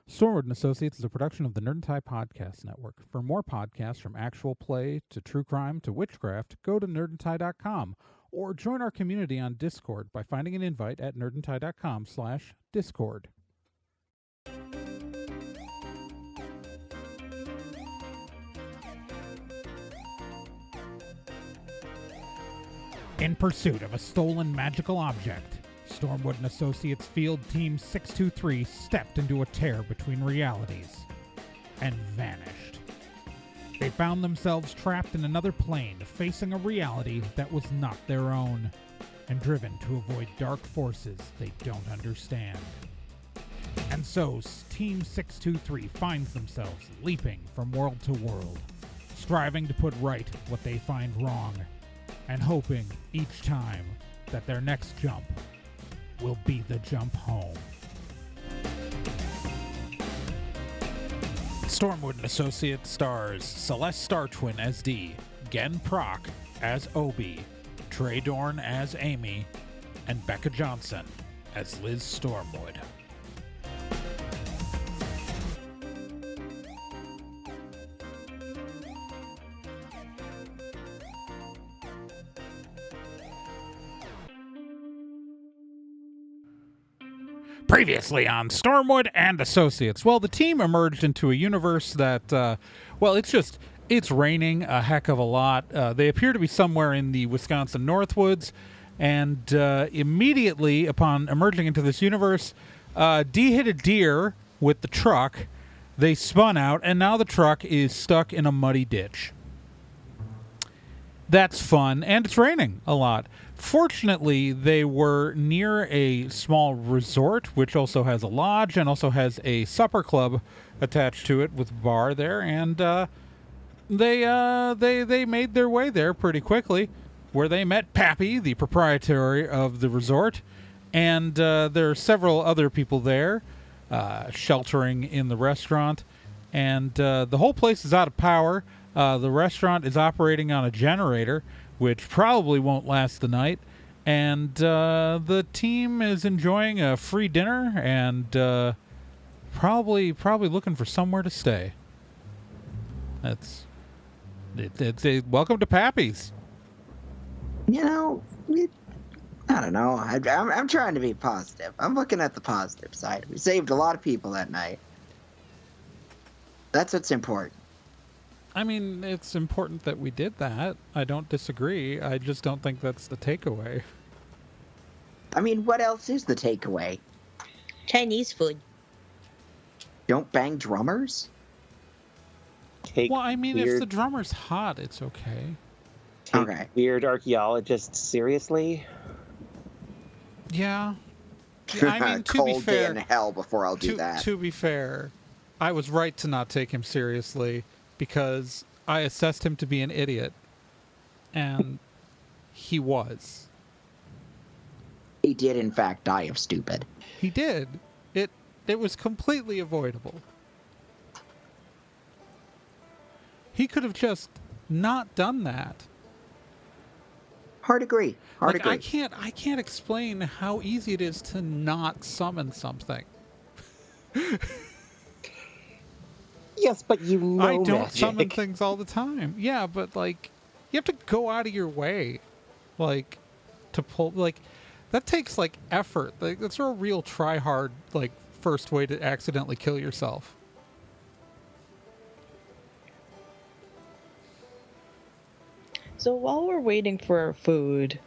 Stormwood and Associates is a production of the Nerd and Tie Podcast Network. For more podcasts from actual play to true crime to witchcraft, go to nerdandtie.com or join our community on Discord by finding an invite at nerdandtie.com/discord. In pursuit of a stolen magical object, Stormwood and Associates Field Team 623 stepped into a tear between realities and vanished. They found themselves trapped in another plane, facing a reality that was not their own, and driven to avoid dark forces they don't understand. And so, Team 623 finds themselves leaping from world to world, striving to put right what they find wrong, and hoping each time that their next jump will be the jump home. Stormwood and Associates stars Celeste Star Twin as Dee, Gen Proc as Obi, Trey Dorn as Amy, and Becca Johnson as Liz Stormwood. Previously on Stormwood and Associates. Well, the team emerged into a universe that, it's raining a heck of a lot. They appear to be somewhere in the Wisconsin Northwoods, and immediately upon emerging into this universe, Dee hit a deer with the truck. They spun out, and now the truck is stuck in a muddy ditch. That's fun, and it's raining a lot. Fortunately, they were near a small resort, which also has a lodge and also has a supper club attached to it with a bar there, and they made their way there pretty quickly, where they met Pappy, the proprietor of the resort, and there are several other people there sheltering in the restaurant, and the whole place is out of power. The restaurant is operating on a generator, which probably won't last the night, and the team is enjoying a free dinner and probably looking for somewhere to stay. It's welcome to Pappy's. You know, I don't know. I'm trying to be positive. I'm looking at the positive side. We saved a lot of people that night. That's what's important. I mean, it's important that we did that. I don't disagree. I just don't think that's the takeaway. I mean, what else is the takeaway? Chinese food. Don't bang drummers? Take Well, I mean, if weird, the drummer's hot, it's okay. take Okay. weird archaeologists seriously. Yeah. Yeah, I mean, to be Cold day fair, in hell before I'll do that. To be fair, I was right to not take him seriously because I assessed him to be an idiot, and he was. He did, in fact, die of stupid. He did. It was completely avoidable. He could have just not done that. Hard agree. Hard Like, agree. I can't explain how easy it is to not summon something. Yes, but you know I don't magic. summon things all the time. Yeah, but like, you have to go out of your way, like, to pull. Like, that takes like effort. Like, that's a real try hard, like, first way to accidentally kill yourself. So while we're waiting for our food,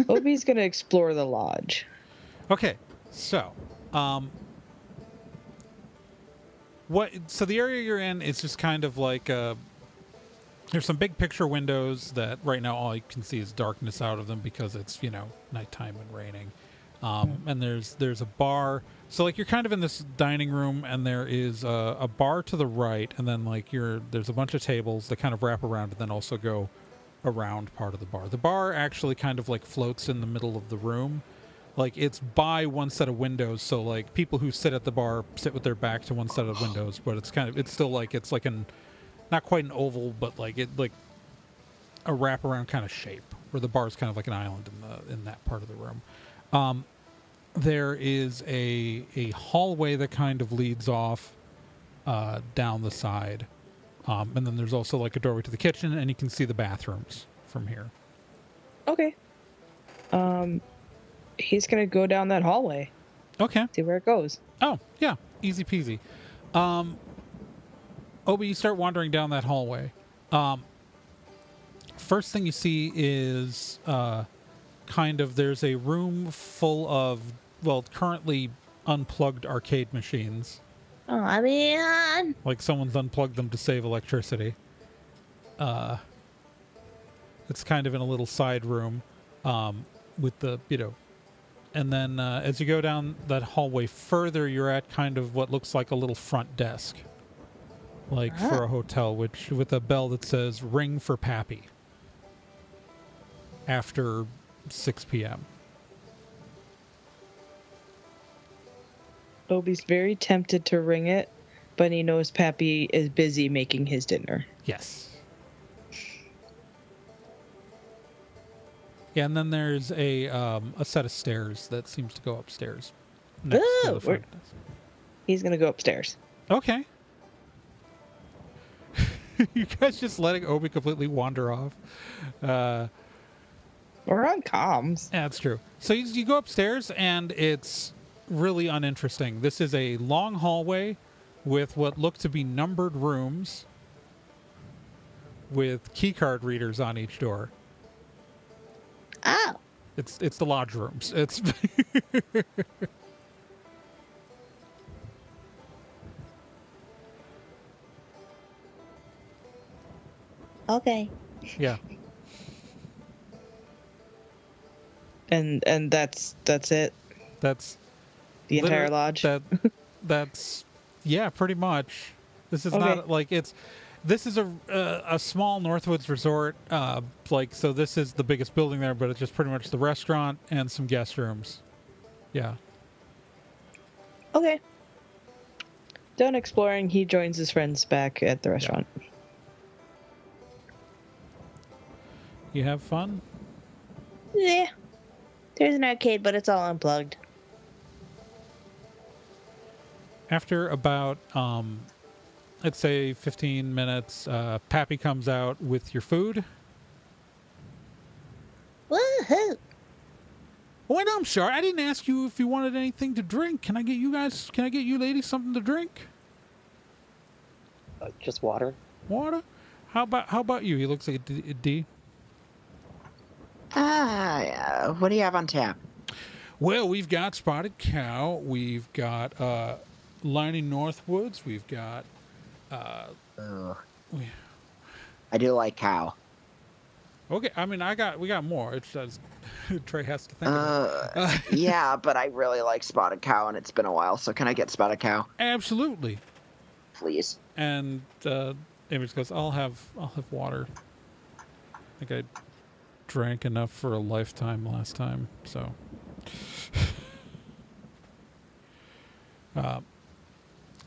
Obi's gonna explore the lodge. Okay, so, so the area you're in is just kind of like, there's some big picture windows that right now all you can see is darkness out of them because it's, nighttime and raining. And there's a bar. So like you're kind of in this dining room and there is a bar to the right, and then like there's a bunch of tables that kind of wrap around and then also go around part of the bar. The bar actually kind of like floats in the middle of the room. Like it's by one set of windows, so like people who sit at the bar sit with their back to one set of windows, but it's still like it's like not quite an oval, but like a wraparound kind of shape where the bar is kind of like an island in that part of the room. There is a hallway that kind of leads off down the side. And then there's also like a doorway to the kitchen, and you can see the bathrooms from here. Okay. He's gonna go down that hallway. Okay. See where it goes. Oh, yeah. Easy peasy. Obi, you start wandering down that hallway. First thing you see is there's a room full of, currently unplugged arcade machines. Oh, man. Like someone's unplugged them to save electricity. It's kind of in a little side room with the, and then as you go down that hallway further, you're at kind of what looks like a little front desk. Like for a hotel, which with a bell that says ring for Pappy after 6 p.m. Obi's very tempted to ring it, but he knows Pappy is busy making his dinner. Yes. Yeah, and then there's a set of stairs that seems to go upstairs. Next to the front desk. He's gonna go upstairs. Okay. You guys just letting Obi completely wander off. We're on comms. Yeah, that's true. So you go upstairs, and it's really uninteresting. This is a long hallway with what look to be numbered rooms with keycard readers on each door. Oh. It's the lodge rooms. It's Okay. yeah. And that's it. That's The entire literally- lodge. That's yeah, pretty much. This is Okay. not like it's. This is a small Northwoods resort. So this is the biggest building there, but it's just pretty much the restaurant and some guest rooms. Yeah. Okay. Done exploring, he joins his friends back at the restaurant. You have fun? Yeah. There's an arcade, but it's all unplugged. After about, let's say 15 minutes, Pappy comes out with your food. Woohoo! Wait, I'm sorry. I didn't ask you if you wanted anything to drink. Can I get you ladies something to drink? Just water. Water? How about you? He looks like a D. What do you have on tap? Well, we've got Spotted Cow. We've got Lining Northwoods. We've got. Ugh. We- I do like cow. Okay, I mean, we got more. It's just Trey has to think. Of it. Yeah, but I really like spotted cow, and it's been a while. So can I get spotted cow, Absolutely. please? And Amy goes, "I'll have water. I think I drank enough for a lifetime last time, so."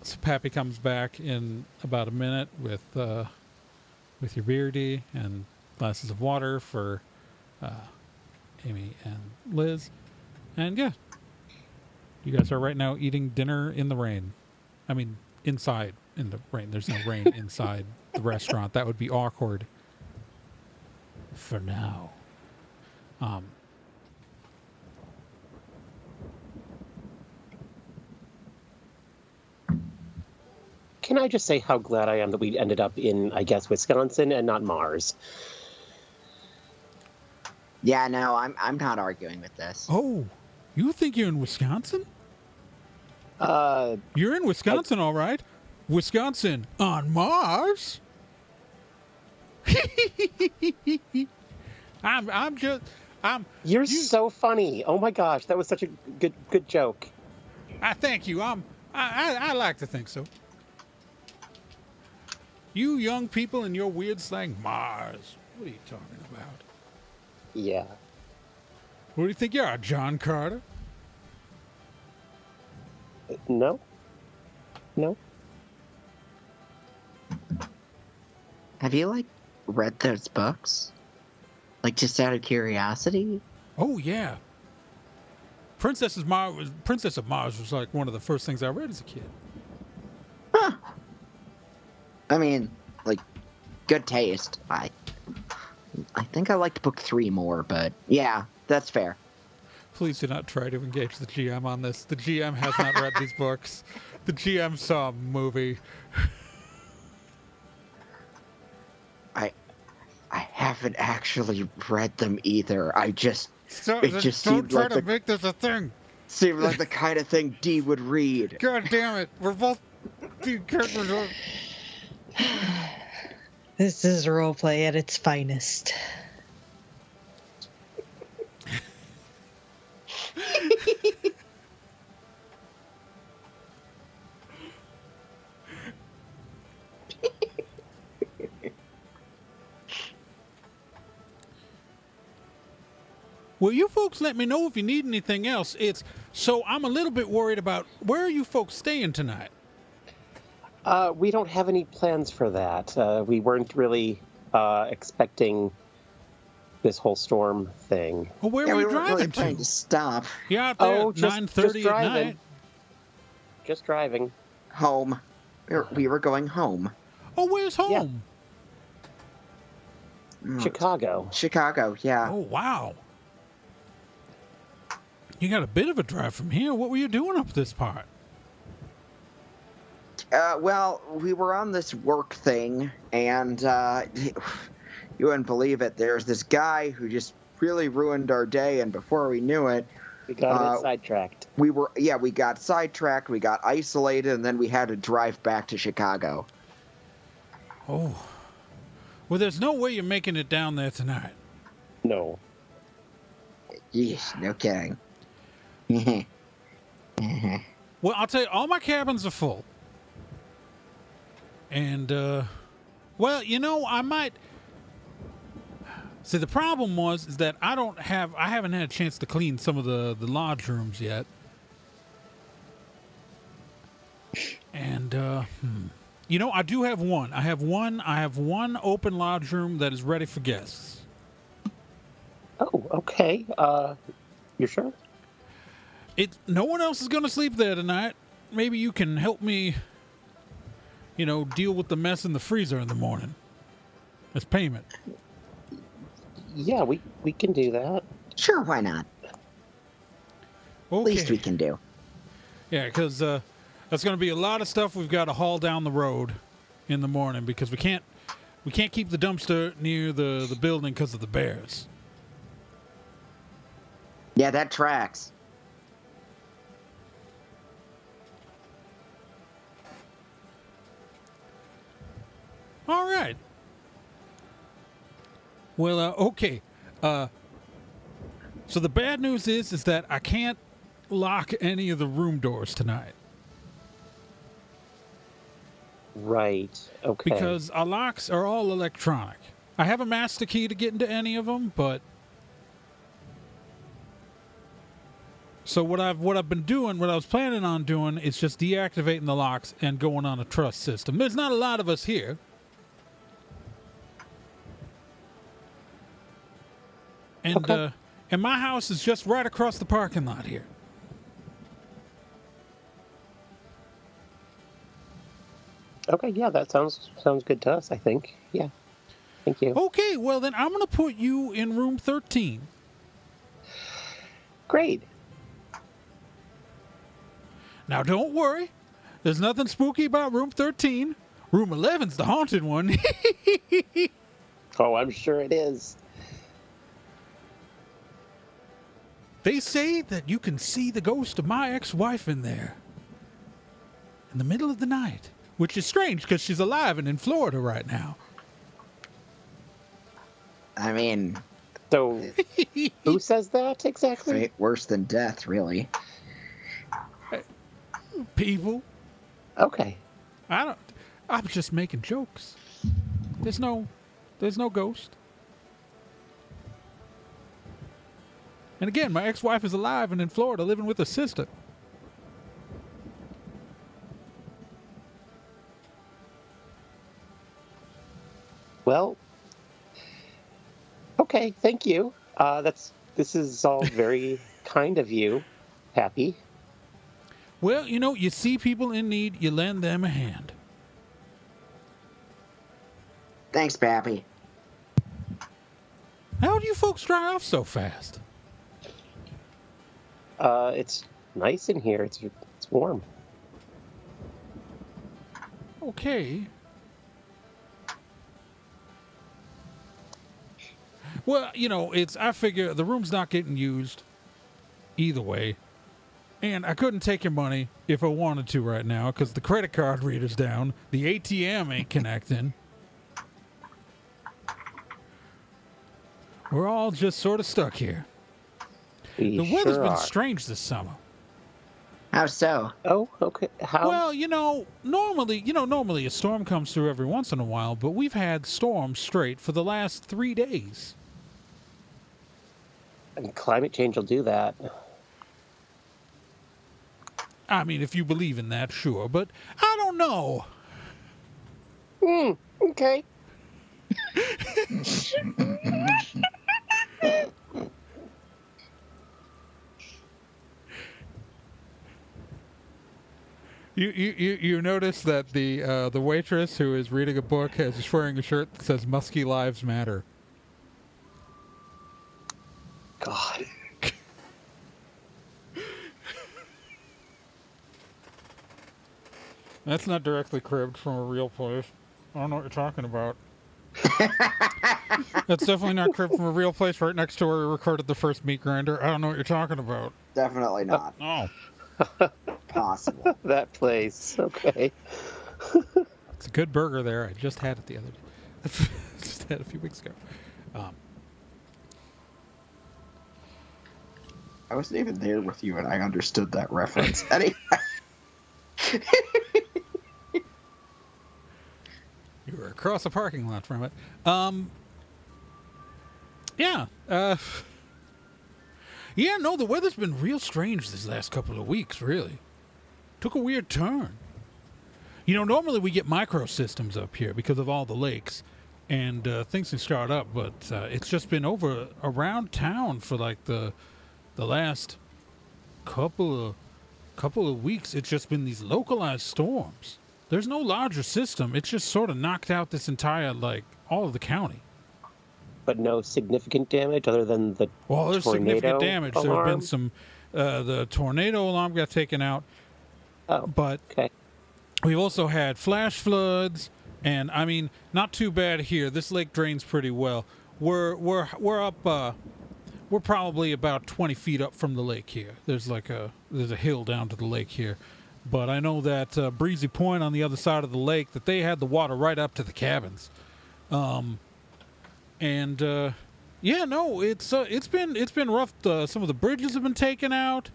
So Pappy comes back in about a minute with your beardy and glasses of water for Amy and Liz, and yeah, you guys are right now eating dinner in the rain. I mean, inside in the rain. There's no rain inside the restaurant. That would be awkward. For now. Can I just say how glad I am that we ended up in, I guess, Wisconsin and not Mars? Yeah, no, I'm not arguing with this. Oh, you think you're in Wisconsin? You're in Wisconsin, all right. Wisconsin on Mars. You're so funny. Oh my gosh, that was such a good joke. I thank you. I like to think so. You young people and your weird slang, Mars. What are you talking about? Yeah. What do you think you are, John Carter? No. No. Have you read those books? Just out of curiosity? Oh yeah. Princess of Mars was like one of the first things I read as a kid. Huh. I mean, like, good taste. I think I liked book 3 more, but yeah, that's fair. Please do not try to engage the GM on this. The GM has not read these books. The GM saw a movie. I haven't actually read them either. It just Don't seemed try like to make this a thing. seemed like the kind of thing Dee would read. God damn it. We're both characters. This is roleplay at its finest. Well, you folks let me know if you need anything else. So I'm a little bit worried about where are you folks staying tonight? We don't have any plans for that. We weren't really expecting this whole storm thing. Well, where Yeah, were we you weren't really driving trying to? to stop. You're out there Oh, at just 9:30 at driving. night. Just driving. Home. We were going home. Oh, where's home? Chicago. Chicago, yeah. Oh, wow. You got a bit of a drive from here. What were you doing up this part? Well, we were on this work thing, and you wouldn't believe it. There's this guy who just really ruined our day, and before we knew it, We got a bit sidetracked. we got sidetracked, we got isolated, and then we had to drive back to Chicago. Oh. Well, there's no way you're making it down there tonight. No. Yeesh, no kidding. Well, I'll tell you, all my cabins are full. And, well, you know, I might... See, the problem is that I haven't had a chance to clean some of the lodge rooms yet. And, you know, I do have one. I have one open lodge room that is ready for guests. Oh, okay. You sure? No one else is going to sleep there tonight. Maybe you can help me, you know, deal with the mess in the freezer in the morning. As payment. Yeah, we can do that. Sure, why not? Okay. Least we can do. Yeah, because that's going to be a lot of stuff we've got to haul down the road in the morning because we can't keep the dumpster near the building because of the bears. Yeah, that tracks. All right. Well, okay. So the bad news is that I can't lock any of the room doors tonight Right. Okay. because our locks are all electronic. I have a master key to get into any of them, but so what I've been doing, what I was planning on doing, is just deactivating the locks and going on a trust system. There's not a lot of us here. And Okay. and my house is just right across the parking lot here. Okay, yeah, that sounds good to us, I think. Yeah. Thank you. Okay, well then I'm going to put you in room 13. Great. Now don't worry. There's nothing spooky about room 13. Room 11's the haunted one. Oh, I'm sure it is. They say that you can see the ghost of my ex-wife in there. In the middle of the night. Which is strange because she's alive and in Florida right now. I mean, So, who says that exactly? fate worse than death, really. People. Okay. I'm just making jokes. There's no ghost. And again, my ex-wife is alive and in Florida living with her sister. Well, okay, thank you. This is all very kind of you, Happy. Well, you know, you see people in need, you lend them a hand. Thanks, Pappy. How do you folks dry off so fast? It's nice in here. It's warm. Okay. Well, I figure the room's not getting used either way. And I couldn't take your money if I wanted to right now because the credit card reader's down. The ATM ain't connecting. We're all just sort of stuck here. We The weather's sure been are. strange this summer. How so? Oh, okay. How? Well, normally a storm comes through every once in a while, but we've had storms straight for the last 3 days. And climate change will do that. I mean, if you believe in that, sure, but I don't know. Okay. You notice that the waitress who is reading a book is wearing a shirt that says "Muskie Lives Matter." God. That's not directly cribbed from a real place. I don't know what you're talking about. That's definitely not cribbed from a real place right next to where we recorded the first meat grinder. I don't know what you're talking about. Definitely not Oh, possible. That place. Okay. it's a good burger there. I just had it the other day. Just had it a few weeks ago. I wasn't even there with you, and I understood that reference. Anyway. You were across the parking lot from it. Yeah. Yeah, no, the weather's been real strange this last couple of weeks, really. Took a weird turn. Normally we get microsystems up here because of all the lakes, and things can start up, but it's just been around town for like the last couple of weeks. It's just been these localized storms. There's no larger system. It's just sort of knocked out this entire, all of the county. But no significant damage other than the Well, there's tornado significant damage. There have been alarm? some, the tornado alarm got taken out, Oh, but okay. we've also had flash floods, and I mean, not too bad here. This lake drains pretty well. We're up, we're probably about 20 feet up from the lake here. There's a hill down to the lake here. But I know that Breezy Point on the other side of the lake, that they had the water right up to the cabins. Yeah, no, it's been rough. Some of the bridges have been taken out.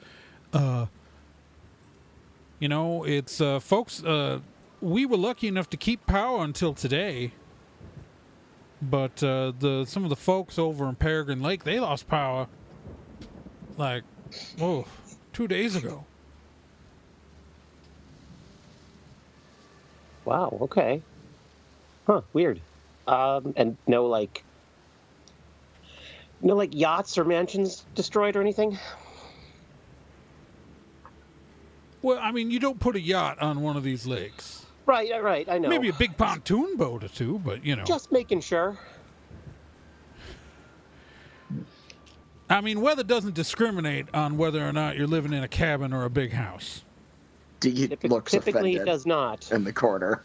It's folks. We were lucky enough to keep power until today, but some of the folks over in Peregrine Lake, they lost power 2 days ago. Wow, okay. Huh, weird. And no yachts or mansions destroyed or anything? Well, I mean, you don't put a yacht on one of these lakes. Right, I know. Maybe a big pontoon boat or two, but Just making sure. I mean, weather doesn't discriminate on whether or not you're living in a cabin or a big house. He looks Typically offended does not. in the corner.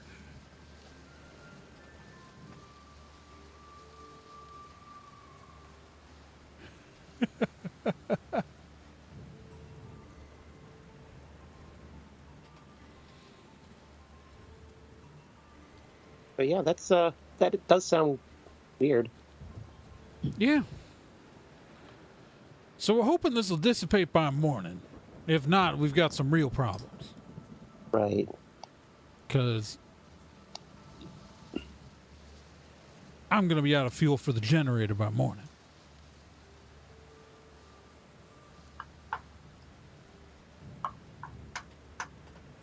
But yeah, that does sound weird. Yeah. So we're hoping this will dissipate by morning. If not, we've got some real problems. Right. Because I'm going to be out of fuel for the generator by morning.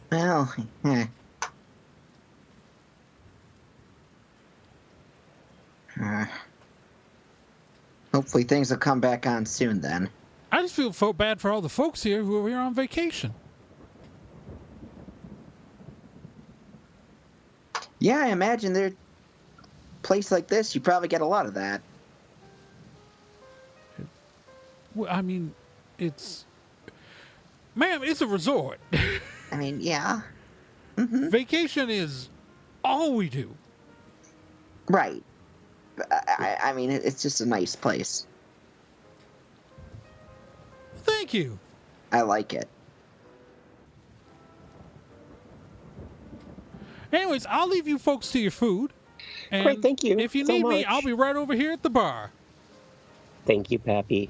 Well, hopefully things will come back on soon then. I just feel bad for all the folks here who are here on vacation. Yeah, I imagine there are place like this, you probably get a lot of that. Well, I mean, ma'am, it's a resort. I mean, yeah. Vacation is all we do. Right. But I mean, it's just a nice place. Thank you. I like it. Anyways, I'll leave you folks to your food. And Great, thank you if you so need me, much. I'll be right over here at the bar. Thank you, Pappy.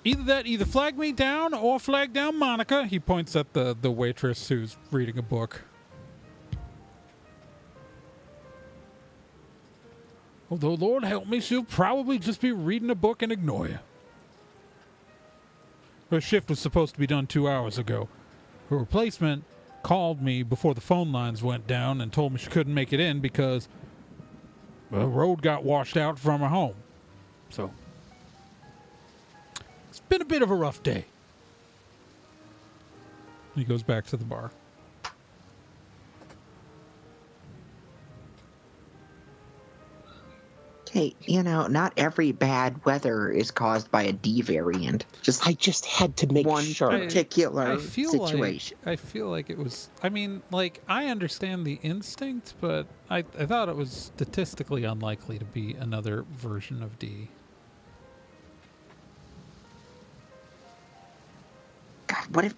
Either flag me down or flag down Monica. He points at the waitress who's reading a book. Although, Lord help me, she'll probably just be reading a book and ignore you. Her shift was supposed to be done 2 hours ago. Her replacement called me before the phone lines went down and told me she couldn't make it in because the road got washed out from her home. So, it's been a bit of a rough day. He goes back to the bar. Hey, not every bad weather is caused by a D variant. I just had to make one sure. particular situation. I feel like it was. I mean, like, I understand the instinct, but I thought it was statistically unlikely to be another version of D. God, what if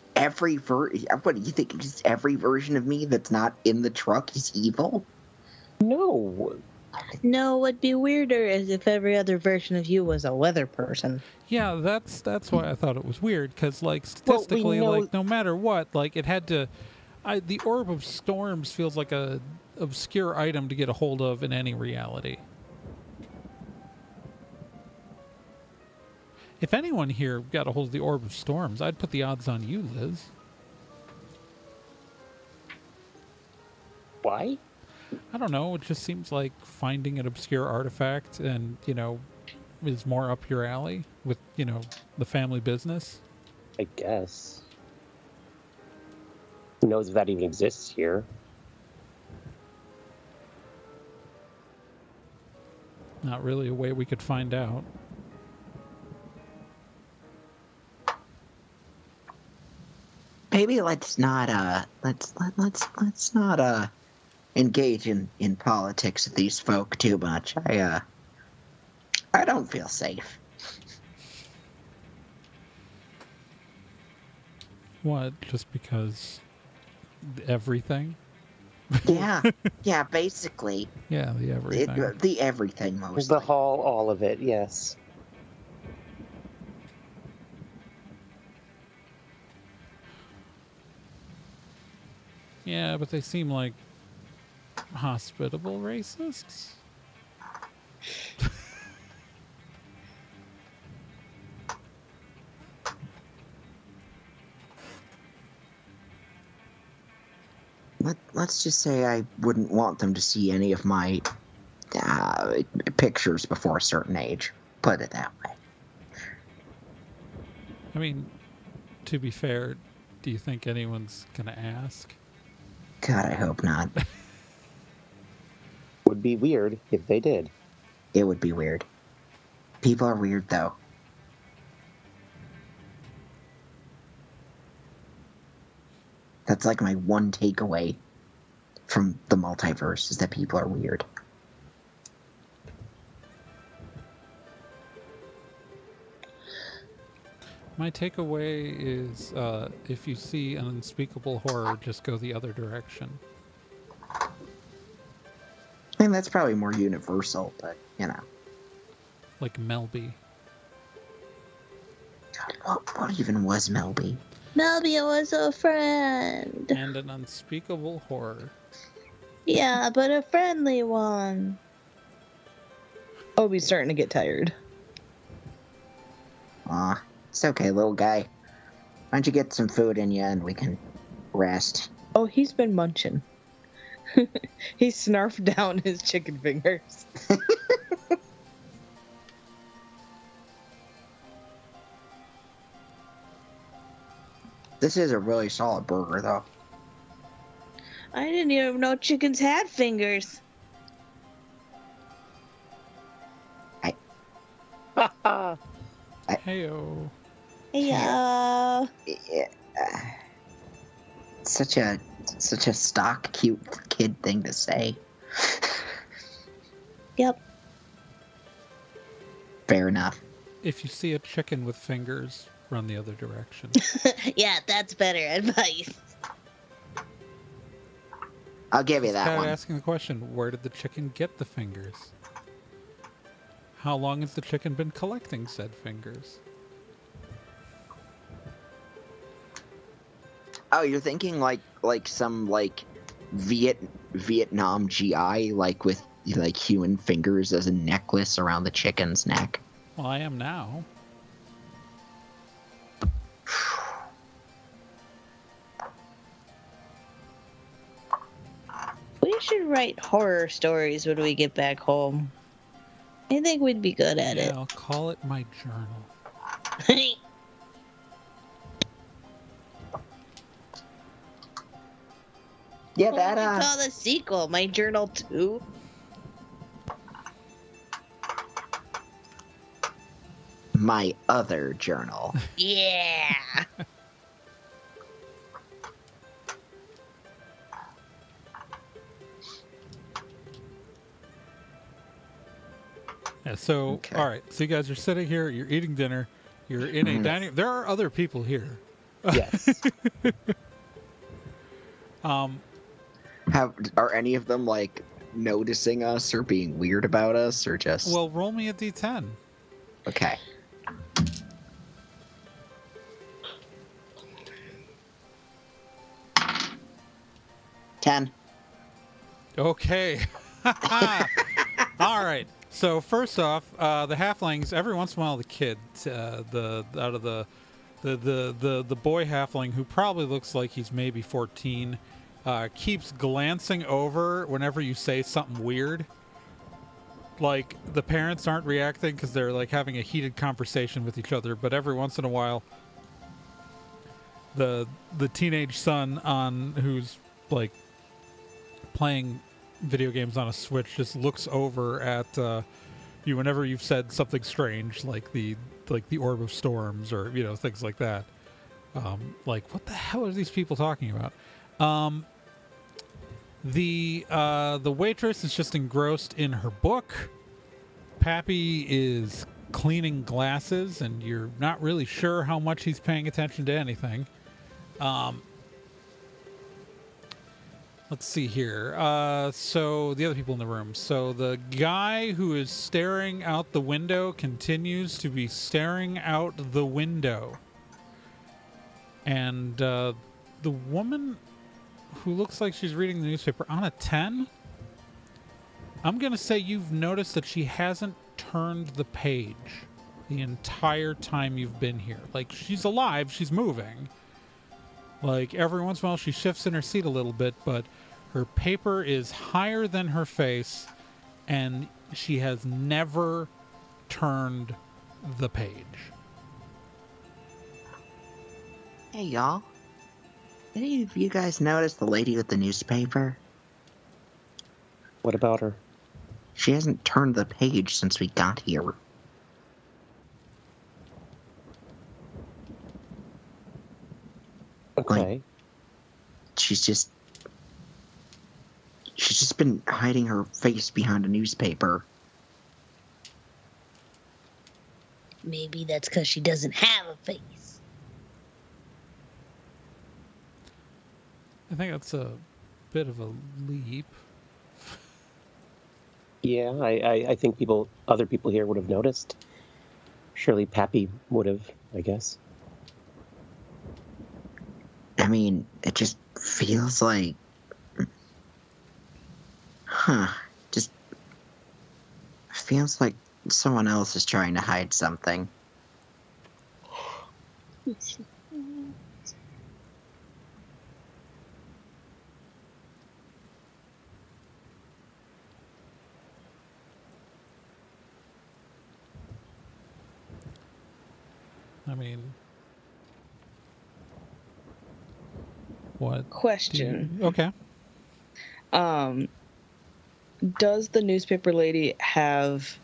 what do you think? Just every version of me that's not in the truck is evil? No. No, what'd be weirder is if every other version of you was a weather person. Yeah, that's why I thought it was weird, because, like, statistically, know- like, no matter what, like, it had to. The Orb of Storms feels like a obscure item to get a hold of in any reality. If anyone here got a hold of the Orb of Storms, I'd put the odds on you, Liz. Why? I don't know. It just seems like finding an obscure artifact and, is more up your alley with, the family business. I guess. Who knows if that even exists here? Not really a way we could find out. Maybe let's not let's not engage in politics with these folk too much. I don't feel safe. What? Just because everything? Yeah, basically. Yeah, the everything. The everything mostly. The hall, all of it, yes. Yeah, but they seem like hospitable racists. Let's just say I wouldn't want them to see any of my pictures before a certain age. Put it that way. I mean, to be fair, do you think anyone's gonna ask? God, I hope not. Would be weird if they did. It would be weird. People are weird, though. That's like my one takeaway from the multiverse is that people are weird. My takeaway is if you see an unspeakable horror, just go the other direction. I mean, that's probably more universal, but, Like Melby. God, what even was Melby? Melby was a friend. And an unspeakable horror. Yeah, but a friendly one. Obi's starting to get tired. Aw, it's okay, little guy. Why don't you get some food in you and we can rest? Oh, he's been munching. He snarfed down his chicken fingers. This is a really solid burger, though. I didn't even know chickens had fingers. Heyo. Yeah. Yeah. Such a stock cute kid thing to say. Yep. Fair enough. If you see a chicken with fingers, run the other direction. Yeah, that's better advice. I'll give you Just that kind of one. asking the question, where did the chicken get the fingers? How long has the chicken been collecting said fingers? Oh, you're thinking like some like Vietnam GI like with like human fingers as a necklace around the chicken's neck. Well, I am now. We should write horror stories when we get back home. I think we'd be good at Yeah, I'll call it my journal. it. Yeah, Well, we saw the sequel, My Journal 2. my other journal. Yeah. Yeah, so, Okay. all right. So you guys are sitting here, you're eating dinner, you're in a dining... There are other people here. Yes. Are any of them like noticing us or being weird about us or just Well, roll me a d10. okay? Ten. Okay. All right. So first off, the halflings. Every once in a while, the kid, the boy halfling who probably looks like he's maybe 14, keeps glancing over whenever you say something weird. Like the parents aren't reacting because they're like having a heated conversation with each other, but every once in a while, the teenage son who's like playing video games on a Switch just looks over at you whenever you've said something strange, like the orb of storms or things like that. Like, what the hell are these people talking about? The waitress is just engrossed in her book. Pappy is cleaning glasses, and you're not really sure how much he's paying attention to anything. Let's see here. So the other people in the room. So the guy who is staring out the window continues to be staring out the window. And the woman who looks like she's reading the newspaper, on a 10, I'm going to say you've noticed that she hasn't turned the page the entire time you've been here. Like, she's alive, she's moving. Like, every once in a while she shifts in her seat a little bit, but her paper is higher than her face, and she has never turned the page. Hey y'all. Any of you guys notice the lady with the newspaper? What about her? She hasn't turned the page since we got here. Okay. She's just been hiding her face behind a newspaper. Maybe that's because she doesn't have a face. I think that's a bit of a leap. Yeah, I think other people here would have noticed. Surely Pappy would have, I guess. I mean, it just feels like... Just feels like someone else is trying to hide something. I mean, what? Question. Okay. Does the newspaper lady have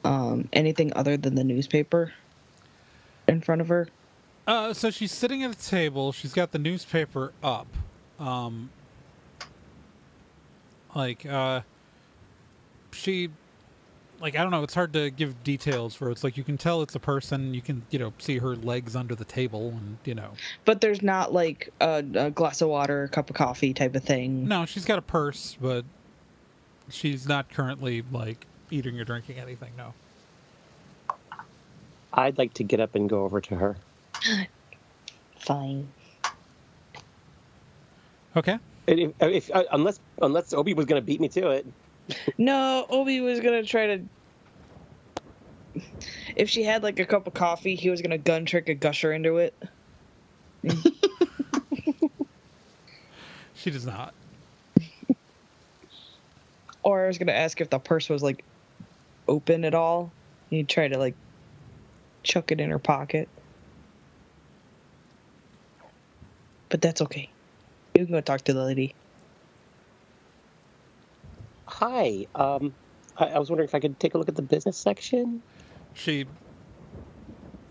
anything other than the newspaper in front of her? So she's sitting at a table. She's got the newspaper up. She, I don't know. It's hard to give details for. It's like you can tell it's a person. You can, see her legs under the table, and But there's not like a glass of water, a cup of coffee type of thing. No, she's got a purse, but she's not currently eating or drinking anything. No. I'd like to get up and go over to her. Fine. Okay. Unless Obi was going to beat me to it. No, Obi was gonna try to. If she had like a cup of coffee, he was gonna gun trick a gusher into it. She does not. Or I was gonna ask if the purse was like open at all. He'd try to chuck it in her pocket. But that's okay. You can go talk to the lady. Hi. I was wondering if I could take a look at the business section. She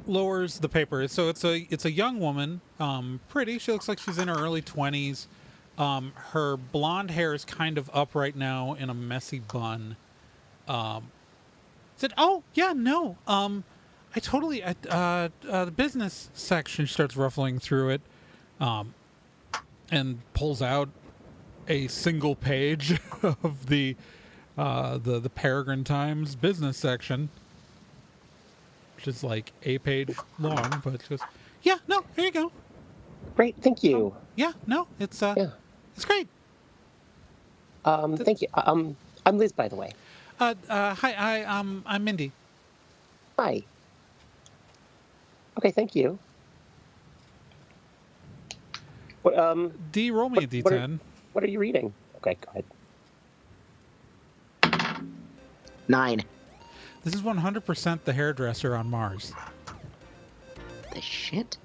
lowers the paper. So it's a young woman, pretty. She looks like she's in her early 20s. Her blonde hair is kind of up right now in a messy bun. Said, "Oh yeah, no. I totally the business section." She starts ruffling through it, and pulls out a single page of the Peregrine Times business section, which is a page long, but it's just, yeah, no, here you go. Great, thank you. Yeah, no, it's it's great. Thank you. I'm Liz, by the way. Hi, I'm Mindy. Hi. Okay, thank you. What, D, roll me a D10. What are you reading? Okay, go ahead. 9. This is 100% the hairdresser on Mars. The shit?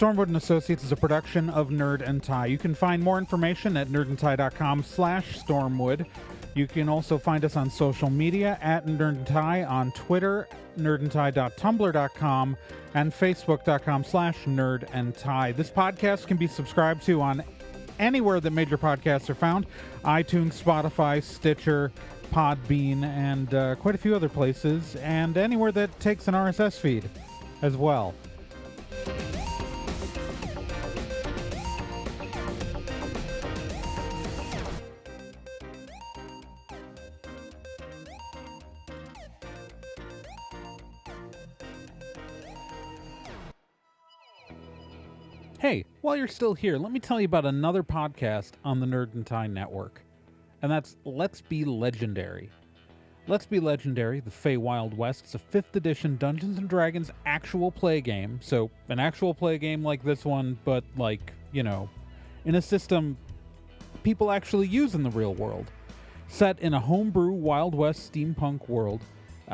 Stormwood and Associates is a production of Nerd and Tie. You can find more information at nerdandtie.com/stormwood. You can also find us on social media at Nerd and Tie on Twitter, nerdandtie.tumblr.com, and facebook.com/nerdandtie. This podcast can be subscribed to on anywhere that major podcasts are found: iTunes, Spotify, Stitcher, Podbean, and quite a few other places, and anywhere that takes an RSS feed as well. Hey, while you're still here, let me tell you about another podcast on the Nerd and Tie Network, and that's Let's Be Legendary. Let's Be Legendary, the Fey Wild West, is a 5th edition Dungeons & Dragons actual play game, so an actual play game like this one, but in a system people actually use in the real world. Set in a homebrew Wild West steampunk world,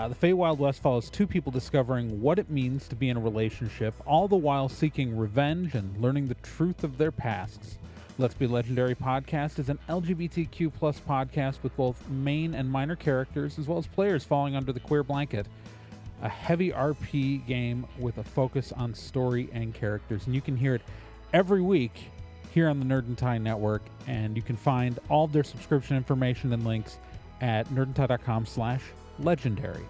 the Fey Wild West follows two people discovering what it means to be in a relationship, all the while seeking revenge and learning the truth of their pasts. Let's Be Legendary podcast is an LGBTQ+ podcast with both main and minor characters, as well as players falling under the queer blanket. A heavy RP game with a focus on story and characters. And you can hear it every week here on the Nerd and Tie Network, and you can find all of their subscription information and links at nerdandtie.com/legendary.